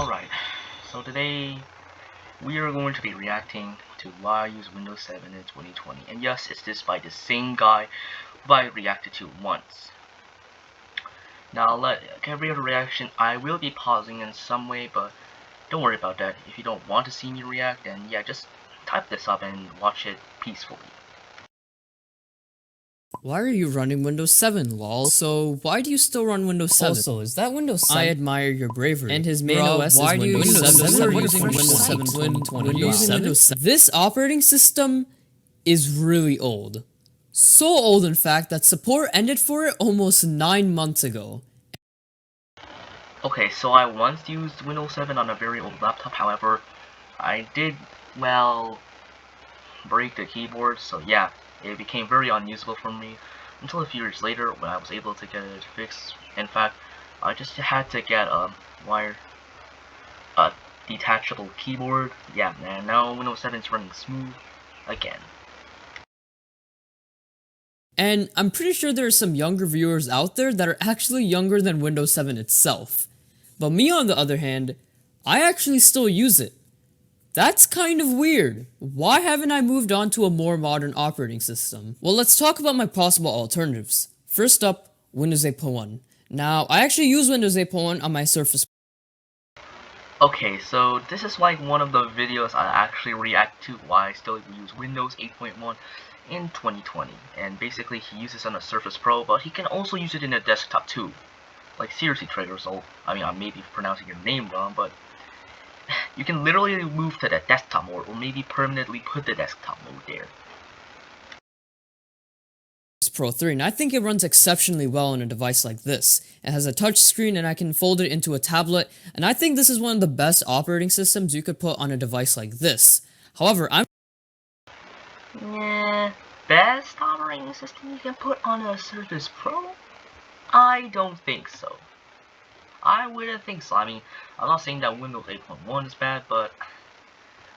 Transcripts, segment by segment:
Alright, so today we are going to be reacting to why I use Windows 7 in 2020. And yes, it's this by the same guy who I reacted to once. Now, like every other reaction, I will be pausing in some way, but don't worry about that. If you don't want to see me react, then yeah, just type this up and watch it peacefully. Why are you running Windows 7, lol? So, why do you still run Windows 7? Also, is that Windows 7? I admire your bravery. And his main Bruh, OS why is do you Windows use 7. Windows What are you 7? using Windows 7 2020? Windows 7? This operating system is really old. So old, in fact, that support ended for it almost 9 months ago. Okay, so I once used Windows 7 on a very old laptop, however, I did, well, break the keyboard, so yeah, it became very unusable for me until a few years later when I was able to get it fixed. In fact, I just had to get a detachable keyboard. Yeah, and now Windows 7 is running smooth again. And I'm pretty sure there are some younger viewers out there that are actually younger than Windows 7 itself. But me, on the other hand, I actually still use it. That's kind of weird. Why haven't I moved on to a more modern operating system? Well, let's talk about my possible alternatives. First up, Windows 8.1. Now, I actually use Windows 8.1 on my Surface. Okay, so this is like one of the videos I actually react to why I still use Windows 8.1 in 2020. And basically he uses it on a Surface Pro, but he can also use it in a desktop too. Like seriously, Trader Soul. I mean, I may be pronouncing your name wrong, but you can literally move to the desktop mode or maybe permanently put the desktop mode there. Pro 3, and I think it runs exceptionally well on a device like this. It has a touchscreen and I can fold it into a tablet, and I think this is one of the best operating systems you could put on a device like this. However, Best operating system you can put on a Surface Pro? I don't think so. I wouldn't think so. I mean, I'm not saying that Windows 8.1 is bad, but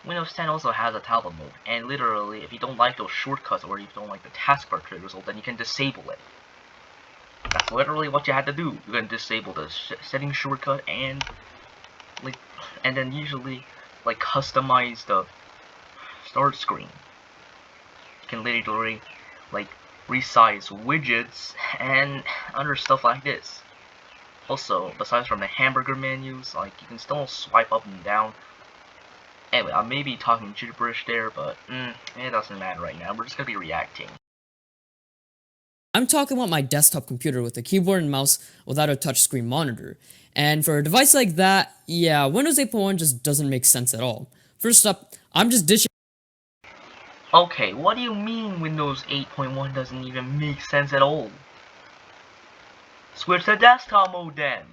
Windows 10 also has a tablet mode, and literally, if you don't like those shortcuts or if you don't like the taskbar triggers, then you can disable it. That's literally what you had to do. You can disable the settings shortcut and then usually customize the start screen. You can literally resize widgets and other stuff like this. Also, besides from the hamburger menus, you can still swipe up and down. Anyway, I may be talking gibberish there, but it doesn't matter right now. We're just gonna be reacting. I'm talking about my desktop computer with a keyboard and mouse without a touchscreen monitor. And for a device like that, yeah, Windows 8.1 just doesn't make sense at all. First up, I'm just ditching. Okay, what do you mean Windows 8.1 doesn't even make sense at all? Switch to desktop mode then.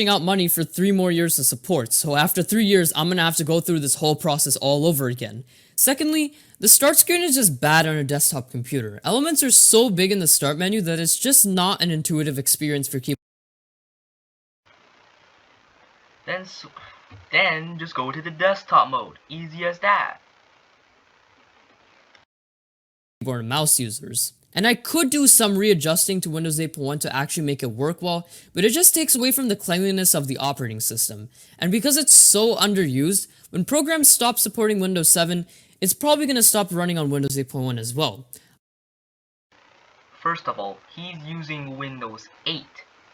Out money for 3 more years of support, so after 3 years, I'm gonna have to go through this whole process all over again. Secondly, the start screen is just bad on a desktop computer. Elements are so big in the start menu that it's just not an intuitive experience for keyboard. Then just go to the desktop mode. Easy as that. Keyboard and mouse users. And I could do some readjusting to Windows 8.1 to actually make it work well, but it just takes away from the cleanliness of the operating system. And because it's so underused, when programs stop supporting Windows 7, it's probably going to stop running on Windows 8.1 as well. First of all, he's using Windows 8.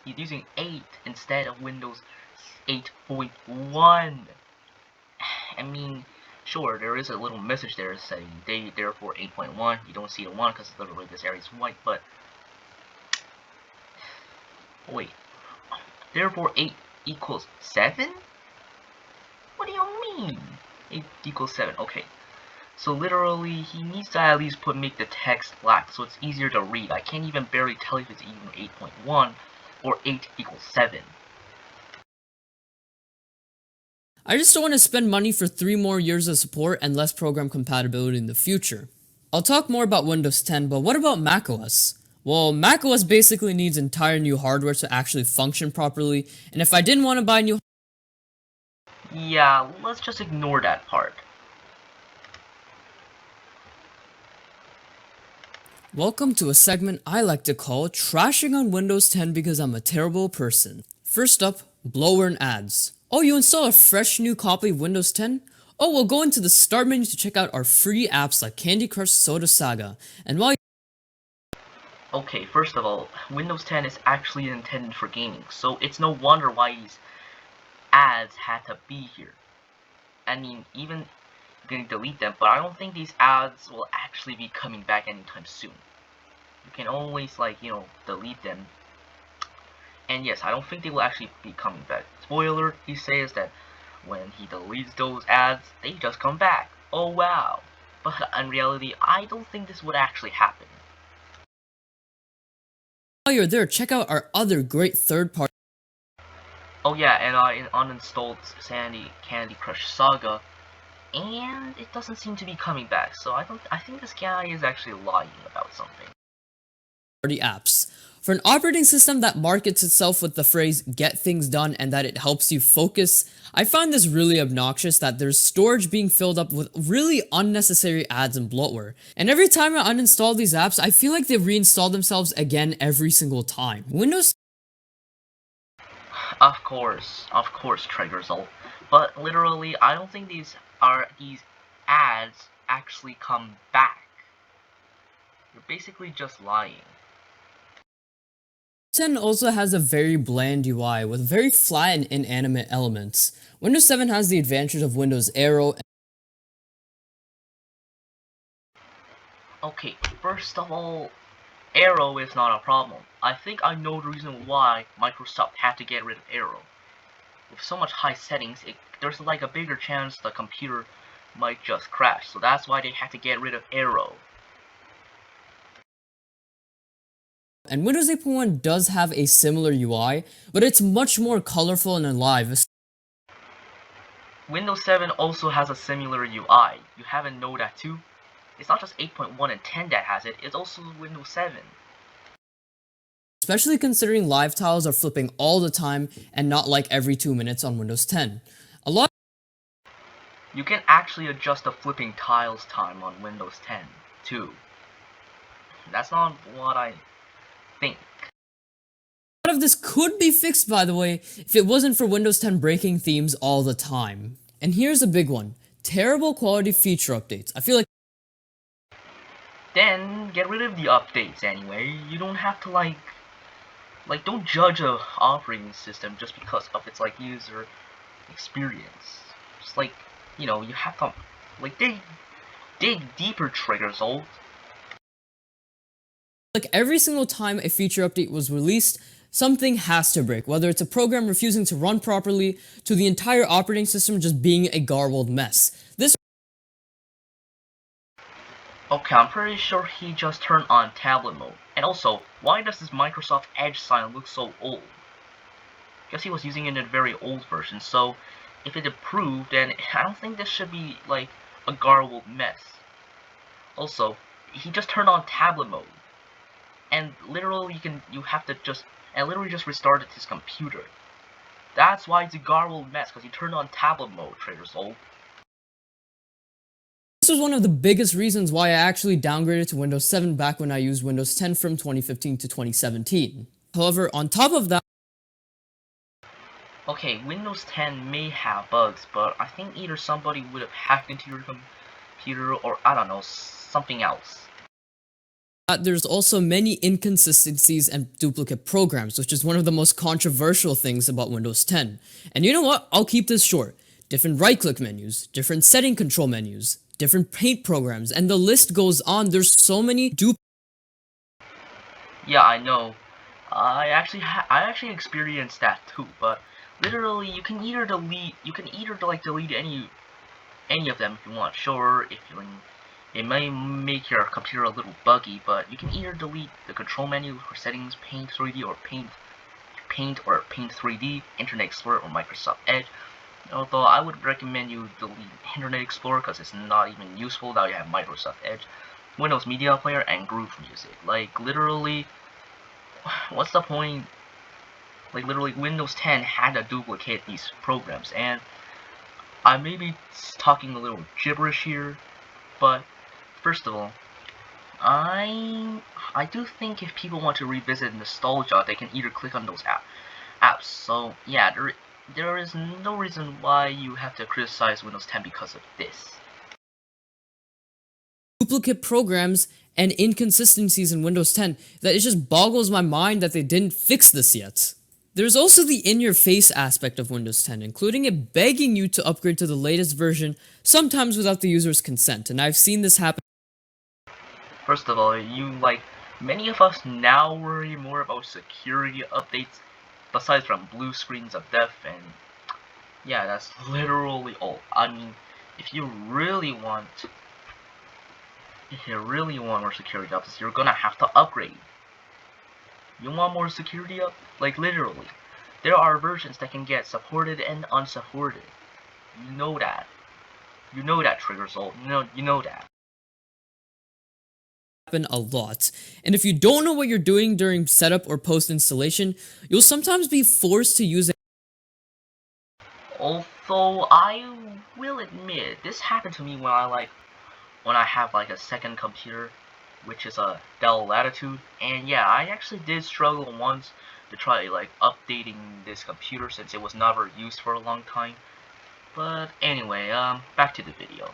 He's using 8 instead of Windows 8.1. I mean, sure, there is a little message there saying therefore 8.1. You don't see the 1 because literally this area is white, but wait. Therefore 8 equals 7? What do you mean? 8 equals 7. Okay. So literally, he needs to at least make the text black so it's easier to read. I can't even barely tell if it's even 8.1 or 8 equals 7. I just don't want to spend money for 3 more years of support and less program compatibility in the future. I'll talk more about Windows 10, but what about macOS? Well, macOS basically needs entire new hardware to actually function properly, and if I didn't want to buy new... Yeah, let's just ignore that part. Welcome to a segment I like to call Trashing on Windows 10 because I'm a terrible person. First up, Blower and ads. Oh, you install a fresh new copy of Windows 10? Oh, we'll go into the start menu to check out our free apps like Candy Crush Soda Saga. And while Okay, first of all, Windows 10 is actually intended for gaming, so it's no wonder why these ads had to be here. I mean, even you can delete them, but I don't think these ads will actually be coming back anytime soon. You can always, like, delete them. And yes, I don't think they will actually be coming back. Spoiler, he says that when he deletes those ads, they just come back. Oh wow. But in reality, I don't think this would actually happen. you're there, check out our other great third-party. Oh yeah, and I uninstalled Candy Crush Saga, and it doesn't seem to be coming back. So I think this guy is actually lying about something. Apps. For an operating system that markets itself with the phrase get things done and that it helps you focus, I find this really obnoxious that there's storage being filled up with really unnecessary ads and bloatware. And every time I uninstall these apps, I feel like they reinstall themselves again every single time. Windows Of course, Triggersol. But literally, I don't think these ads actually come back. You're basically just lying. 10 also has a very bland UI with very flat and inanimate elements. Windows 7 has the advantage of Windows Arrow. Okay, first of all, Arrow is not a problem. I think I know the reason why Microsoft had to get rid of Arrow. With so much high settings, there's like a bigger chance the computer might just crash. So that's why they had to get rid of Arrow. And Windows 8.1 does have a similar UI, but it's much more colorful and alive. Windows 7 also has a similar UI. You haven't known that too? It's not just 8.1 and 10 that has it, it's also Windows 7. Especially considering live tiles are flipping all the time and not like every 2 minutes on Windows 10. You can actually adjust the flipping tiles time on Windows 10 too. That's not what I think. A lot of this could be fixed, by the way, if it wasn't for Windows 10 breaking themes all the time. And here's a big one. Terrible quality feature updates. I feel like Then get rid of the updates anyway. You don't have to don't judge a operating system just because of its user experience. Just you have to dig deeper, Triggersol. every single time a feature update was released, something has to break, whether it's a program refusing to run properly, to the entire operating system just being a garbled mess. Okay, I'm pretty sure he just turned on tablet mode. And also, why does this Microsoft Edge sign look so old? Guess he was using it in a very old version, so if it approved, then I don't think this should be like a garbled mess. Also, he just turned on tablet mode. And literally you have to just restarted his computer. That's why it's a garbled mess, because he turned on tablet mode, Triggersol. This was one of the biggest reasons why I actually downgraded to Windows 7 back when I used Windows 10 from 2015 to 2017. However, on top of that, Okay, Windows 10 may have bugs, but I think either somebody would have hacked into your computer or, I don't know, something else. there's also many inconsistencies and duplicate programs, which is one of the most controversial things about Windows 10. And you know what? I'll keep this short. Different right-click menus, different setting control menus, different paint programs, and the list goes on. There's so many Yeah, I know. I actually experienced that too, but literally you can either delete any of them if you want. Sure, if you it may make your computer a little buggy, but you can either delete the control menu for settings, Paint 3D or Paint or Paint 3D, Internet Explorer or Microsoft Edge. Although I would recommend you delete Internet Explorer because it's not even useful now you have Microsoft Edge, Windows Media Player, and Groove Music. Like literally, what's the point? Like literally, Windows 10 had to duplicate these programs, and I may be talking a little gibberish here, but first of all, I do think if people want to revisit nostalgia, they can either click on those apps. apps. So yeah, there is no reason why you have to criticize Windows 10 because of this. Duplicate programs and inconsistencies in Windows 10 that it just boggles my mind that they didn't fix this yet. There's also the in-your-face aspect of Windows 10, including it begging you to upgrade to the latest version, sometimes without the user's consent, and I've seen this happen. First of all, many of us now worry more about security updates besides from blue screens of death, and yeah, that's literally all. I mean, if you really want more security updates, you're gonna have to upgrade. You want more security up? Like literally. There are versions that can get supported and unsupported. You know that. You know that, Trigger Soul. You know that. Happen a lot. And if you don't know what you're doing during setup or post installation, you'll sometimes be forced to use it. Although I will admit, this happened to me when I have like a second computer, which is a Dell Latitude, and yeah, I actually did struggle once to try like updating this computer since it was never used for a long time. But anyway, back to the video.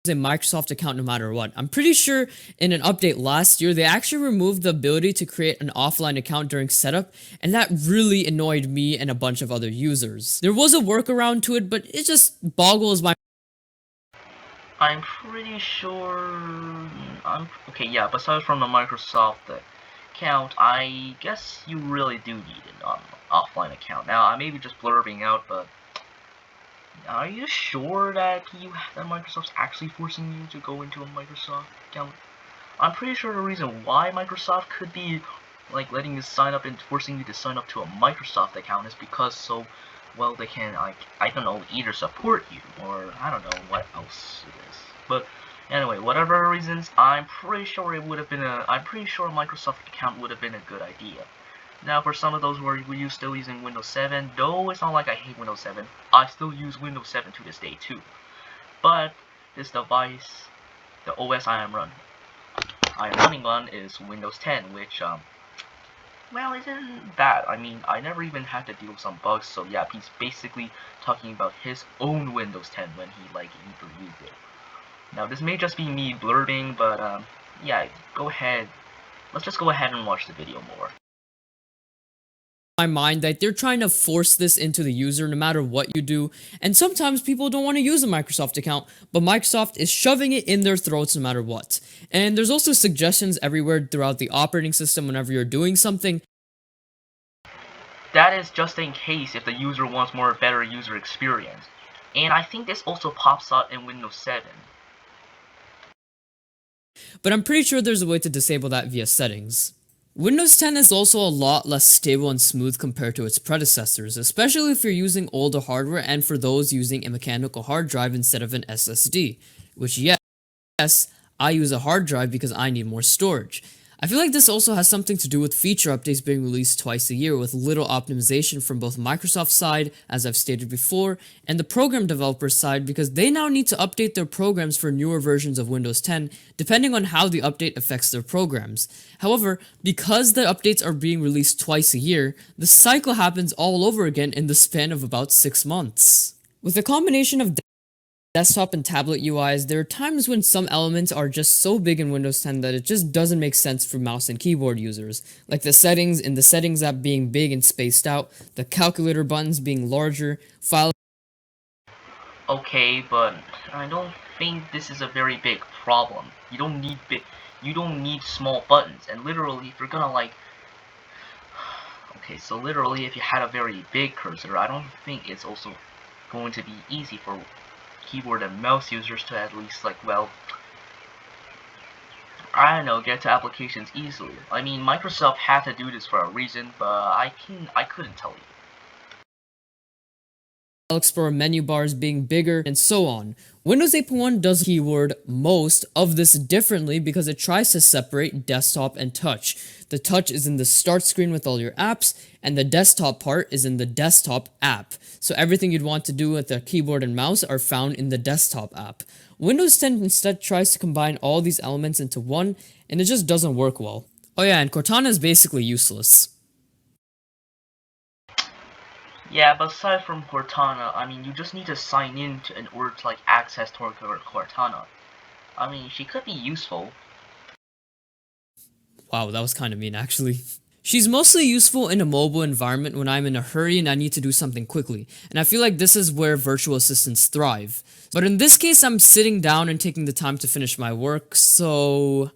A Microsoft account no matter what. I'm pretty sure in an update last year, they actually removed the ability to create an offline account during setup, and that really annoyed me and a bunch of other users. There was a workaround to it, but it just boggles my. I'm pretty sure. Okay. Yeah. Besides from the Microsoft account, I guess you really do need an offline account. Now, I may be just blurbing out, but are you sure that Microsoft's actually forcing you to go into a Microsoft account? I'm pretty sure the reason why Microsoft could be like letting you sign up and forcing you to sign up to a Microsoft account is because well they can I don't know, either support you or I don't know what else it is. But anyway, whatever reasons, I'm pretty sure a Microsoft account would have been a good idea. Now, for some of those who are still using Windows 7, though it's not like I hate Windows 7, I still use Windows 7 to this day too. But this device, the OS I am running on is Windows 10, which well, isn't bad. I mean, I never even had to deal with some bugs, so yeah, he's basically talking about his own Windows 10 when he reviewed it. Now, this may just be me blurbing, but yeah, let's just go ahead and watch the video more. My mind that they're trying to force this into the user no matter what you do, and sometimes people don't want to use a Microsoft account, but Microsoft is shoving it in their throats no matter what. And there's also suggestions everywhere throughout the operating system whenever you're doing something. That is just in case if the user wants better user experience. And I think this also pops out in Windows 7. But I'm pretty sure there's a way to disable that via settings. Windows 10 is also a lot less stable and smooth compared to its predecessors, especially if you're using older hardware and for those using a mechanical hard drive instead of an SSD, which yes, I use a hard drive because I need more storage. I feel like this also has something to do with feature updates being released twice a year with little optimization from both Microsoft's side, as I've stated before, and the program developers' side because they now need to update their programs for newer versions of Windows 10 depending on how the update affects their programs. However, because the updates are being released twice a year, the cycle happens all over again in the span of about 6 months. With a combination of desktop and tablet UIs, there are times when some elements are just so big in Windows 10 that it just doesn't make sense for mouse and keyboard users, like the settings in the Settings app being big and spaced out, the calculator buttons being larger, file. Okay, but I don't think this is a very big problem. You don't need small buttons, and literally if you're gonna okay, so literally if you had a very big cursor, I don't think it's also going to be easy for keyboard and mouse users to at least I don't know, get to applications easily. I mean, Microsoft had to do this for a reason, but I couldn't tell you. Explorer menu bars being bigger, and so on. Windows 8.1 does keyword most of this differently because it tries to separate desktop and touch. The touch is in the start screen with all your apps, and the desktop part is in the desktop app. So everything you'd want to do with the keyboard and mouse are found in the desktop app. Windows 10 instead tries to combine all these elements into one, and it just doesn't work well. Oh yeah, and Cortana is basically useless. Yeah, but aside from Cortana, I mean, you just need to sign in in order to like access to Cortana. I mean, she could be useful. Wow, that was kind of mean actually. She's mostly useful in a mobile environment when I'm in a hurry and I need to do something quickly, and I feel like this is where virtual assistants thrive. But in this case, I'm sitting down and taking the time to finish my work, so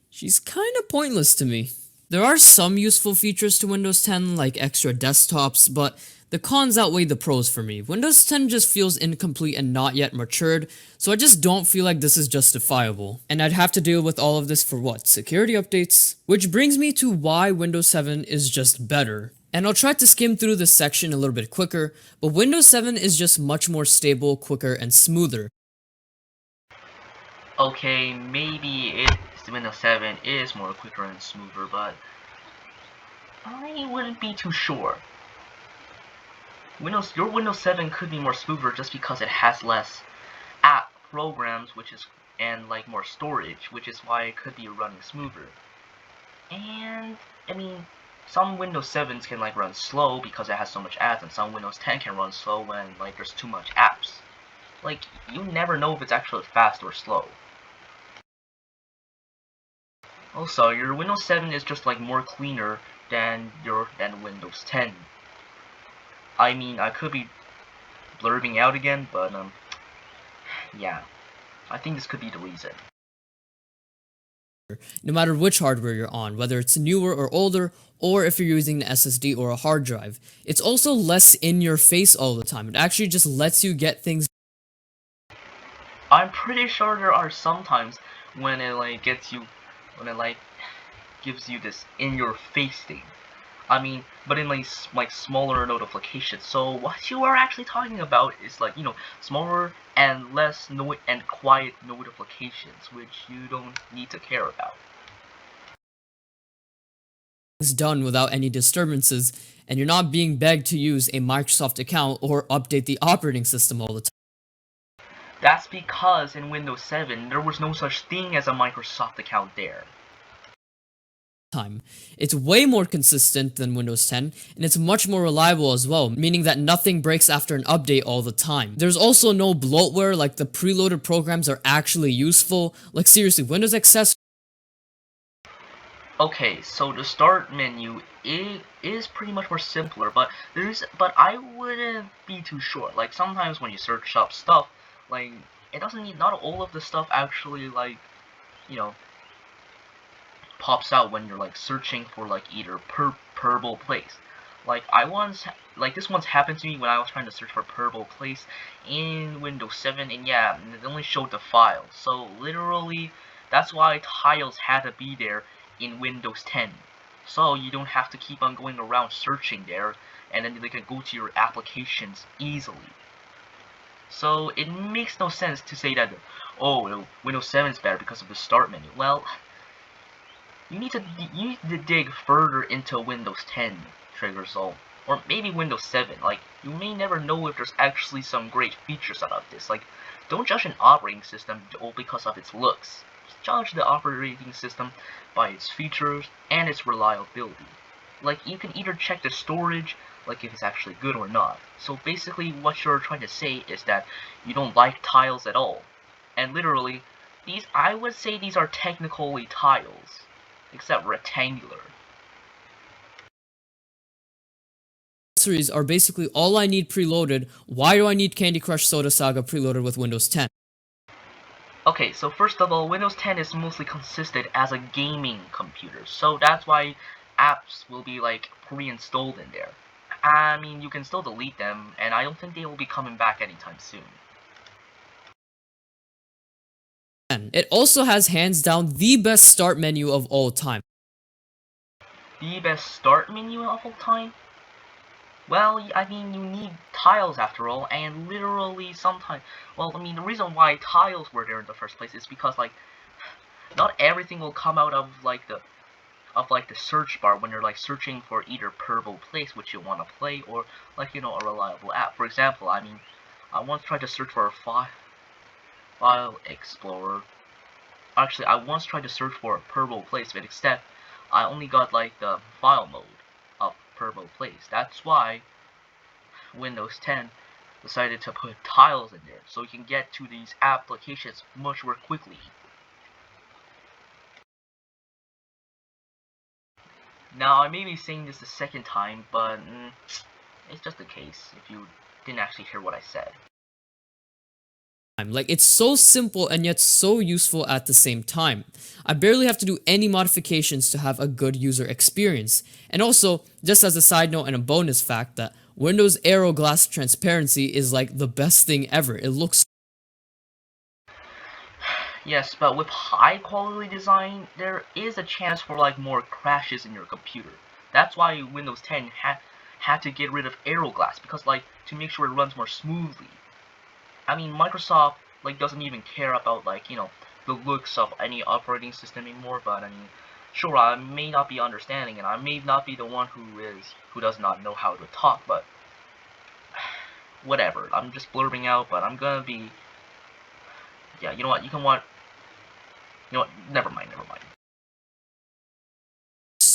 she's kind of pointless to me. There are some useful features to Windows 10, like extra desktops, but the cons outweigh the pros for me. Windows 10 just feels incomplete and not yet matured, so I just don't feel like this is justifiable. And I'd have to deal with all of this for what? Security updates? Which brings me to why Windows 7 is just better. And I'll try to skim through this section a little bit quicker, but Windows 7 is just much more stable, quicker, and smoother. Okay, maybe Windows 7 is more quicker and smoother, but I wouldn't be too sure. Your Windows 7 could be more smoother just because it has less app programs, and like more storage, which is why it could be running smoother. And I mean, some Windows 7s can like run slow because it has so much apps, and some Windows 10 can run slow when like there's too much apps. Like, you never know if it's actually fast or slow. Also, your Windows 7 is just like more cleaner than Windows 10. I mean, I could be blurting out again, but yeah, I think this could be the reason. No matter which hardware you're on, whether it's newer or older, or if you're using an SSD or a hard drive. It's also less in your face all the time. It actually just lets you get things. I'm pretty sure there are some times when it like when it like gives you this in your face thing. I mean, but in like smaller notifications. So what you are actually talking about is like, smaller and less and quiet notifications, which you don't need to care about. Done without any disturbances, and you're not being begged to use a Microsoft account or update the operating system all the That's because in Windows 7 there was no such thing as a Microsoft account there. time. It's way more consistent than Windows 10, and it's much more reliable as well, meaning that nothing breaks after an update all the time. There's also no bloatware, like the preloaded programs are actually useful. Like seriously, Windows XS. Okay, so the start menu is pretty much more simpler, but I wouldn't be too sure. Like sometimes when you search up stuff, like it doesn't need not all of the stuff actually like you know pops out when you're like searching for like either purple place. Like this once happened to me when I was trying to search for purple place in Windows 7, and yeah, it only showed the file. So literally, that's why tiles had to be there in Windows 10. So you don't have to keep on going around searching there, and then they can go to your applications easily. So it makes no sense to say that, oh, Windows 7 is better because of the start menu. Well, you need to dig further into Windows 10 triggers, or maybe Windows 7. Like, you may never know if there's actually some great features about this. Like, don't judge an operating system all because of its looks. Judge the operating system by its features and its reliability. Like, you can either check the storage, like if it's actually good or not. So basically what you're trying to say is that you don't like tiles at all. And literally, I would say these are technically tiles, except rectangular. Accessories are basically all I need preloaded. Why do I need Candy Crush Soda Saga preloaded with Windows 10? Okay, so first of all, Windows 10 is mostly consisted as a gaming computer, so that's why apps will be like pre-installed in there. I mean, you can still delete them, and I don't think they will be coming back anytime soon. It also has hands down the best start menu of all time. The best start menu of all time? Well, I mean, you need tiles after all, and literally sometimes, well, I mean, the reason why tiles were there in the first place is because, like, not everything will come out of, the search bar when you're, like, searching for either purple place, which you want to play, or, like, a reliable app. For example, I mean, I once tried to search for a file explorer. Actually, I once tried to search for a purple place, but instead, I only got, like, the file mode of purple place. That's why Windows 10 decided to put tiles in there so you can get to these applications much more quickly. Now, I may be saying this the second time, but it's just the case if you didn't actually hear what I said. Like, it's so simple and yet so useful at the same time. I barely have to do any modifications to have a good user experience. And also, just as a side note and a bonus fact, that Windows Aero Glass Transparency is like the best thing ever. It looks Yes, but with high quality design, there is a chance for like more crashes in your computer. That's why Windows 10 had to get rid of Aero Glass, because like to make sure it runs more smoothly. I mean, Microsoft like doesn't even care about like, you know, the looks of any operating system anymore, but I mean, sure, I may not be understanding and I may not be the one who does not know how to talk, but whatever. I'm just blurbing out, but I'm gonna be, yeah, you know what, you know what, never mind.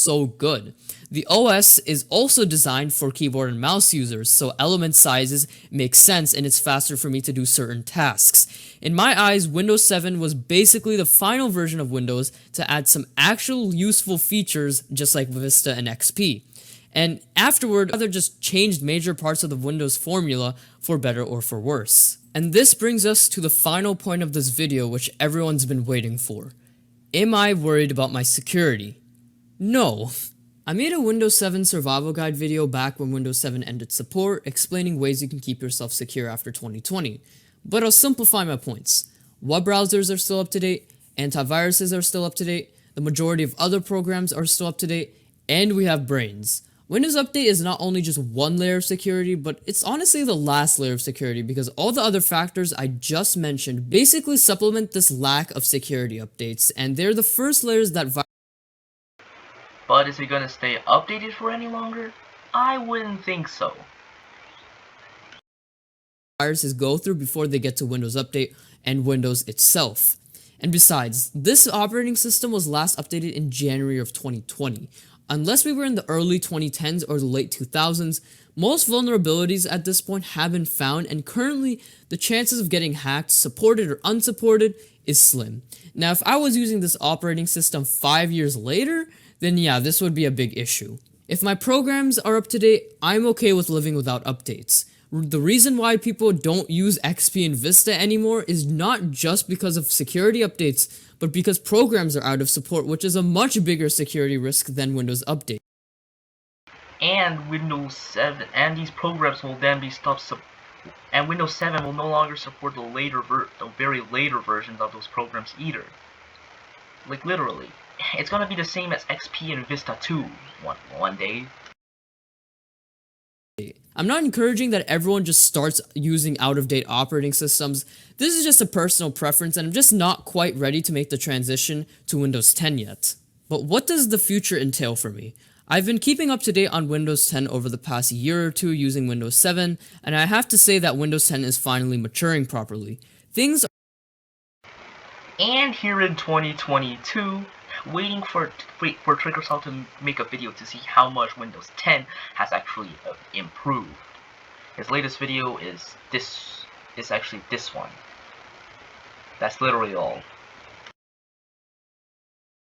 so good. The OS is also designed for keyboard and mouse users, so element sizes make sense and it's faster for me to do certain tasks. In my eyes, Windows 7 was basically the final version of Windows to add some actual useful features just like Vista and XP. And afterward, other just changed major parts of the Windows formula for better or for worse. And this brings us to the final point of this video, which everyone's been waiting for. Am I worried about my security? No. I made a Windows 7 survival guide video back when Windows 7 ended support, explaining ways you can keep yourself secure after 2020. But I'll simplify my points. Web browsers are still up to date, antiviruses are still up to date, the majority of other programs are still up to date, and we have brains. Windows Update is not only just one layer of security, but it's honestly the last layer of security because all the other factors I just mentioned basically supplement this lack of security updates, and they're the first layers that But is it gonna stay updated for any longer? I wouldn't think so. viruses go through before they get to Windows Update and Windows itself. And besides, this operating system was last updated in January of 2020. Unless we were in the early 2010s or the late 2000s, most vulnerabilities at this point have been found, and currently the chances of getting hacked, supported or unsupported, is slim. Now, if I was using this operating system 5 years later, then yeah, this would be a big issue. If my programs are up to date, I'm okay with living without updates. The reason why people don't use XP and Vista anymore is not just because of security updates, but because programs are out of support, which is a much bigger security risk than Windows Update. And Windows 7, and these programs will then be stopped. And Windows 7 will no longer support the very later versions of those programs either. Like literally, it's gonna be the same as XP and Vista 2 one day. I'm not encouraging that everyone just starts using out-of-date operating systems. This is just a personal preference, and I'm just not quite ready to make the transition to Windows 10 yet. But what does the future entail for me? I've been keeping up to date on Windows 10 over the past year or two using Windows 7, and I have to say that Windows 10 is finally maturing properly. And here in 2022, waiting for Triggersoft to make a video to see how much Windows 10 has actually improved. His latest video is actually this one. That's literally all.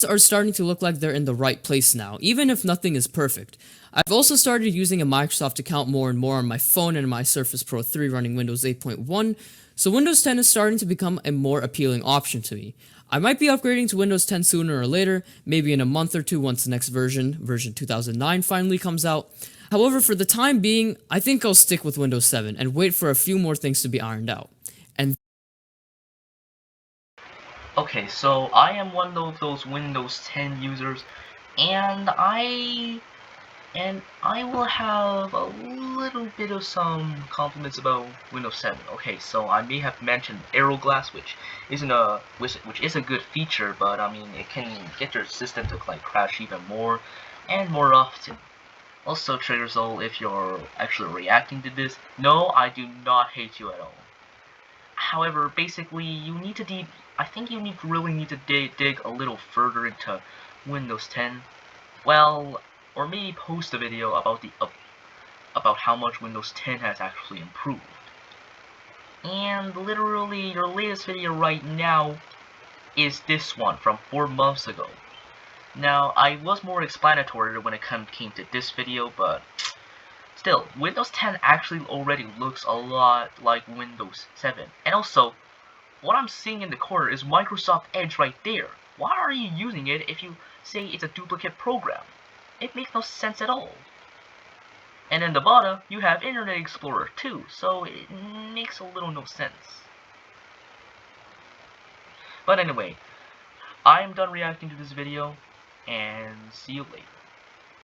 Are starting to look like they're in the right place now, even if nothing is perfect. I've also started using a Microsoft account more and more on my phone and my Surface Pro 3 running Windows 8.1, so Windows 10 is starting to become a more appealing option to me. I might be upgrading to Windows 10 sooner or later, maybe in a month or two once the next version 2009, finally comes out. However, for the time being, I think I'll stick with Windows 7 and wait for a few more things to be ironed out. And okay, so I am one of those Windows 10 users, and I will have a little bit of some compliments about Windows 7. Okay, so I may have mentioned Aero Glass, which is a good feature, but I mean it can get your system to like crash even more and more often. Also, Triggersoul, if you're actually reacting to this, no, I do not hate you at all. However, basically, I think you really need to dig a little further into Windows 10. Well, or maybe post a video about about how much Windows 10 has actually improved. And literally, your latest video right now is this one from 4 months ago. Now, I was more explanatory when it came to this video, but still, Windows 10 actually already looks a lot like Windows 7. And also, what I'm seeing in the corner is Microsoft Edge right there. Why are you using it if you say it's a duplicate program? It makes no sense at all. And in the bottom, you have Internet Explorer too, so it makes a little no sense. But anyway, I am done reacting to this video, and see you later.